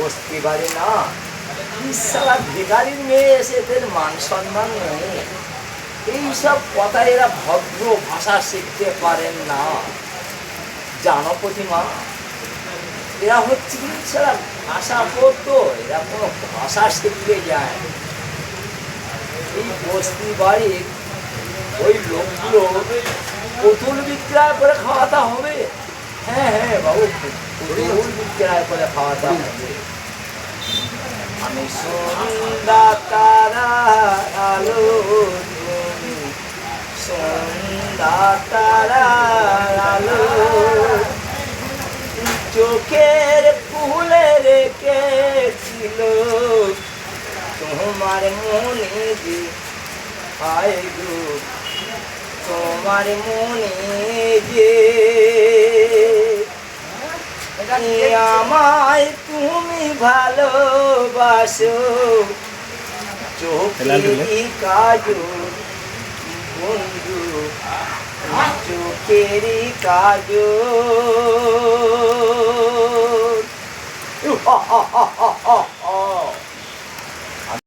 বসতে পারে না, সারা ভিখারির মেয়ে এসে এদের মান সম্মান নেই, এইসব কথা এরা ভদ্র ভাষা শিখতে পারেন না। জানো প্রতিমা, এরা হচ্ছে কি সারা ভাষা পড়তো, এরা কোনো ভাষা শিখতে যায়। এই বস্তি বাড়ির ওই লোকগুলো পুতুল বিক্রয় করে খাওয়াতে হবে। হ্যাঁ হ্যাঁ বাবু, পুতুল বিক্রয় করে খাওয়াতে হবে। আমি সন্ধ্যা তারার আলো, তুমি সন্ধ্যা তারার আলো, চোখের ফুলে রেখেছিল তোমার মনে যে, আয় গো তোমার মনে যে, আমায় তুমি ভালোবাসো, চোখেরই কাজল বন্ধু, চোখেরই কাজল।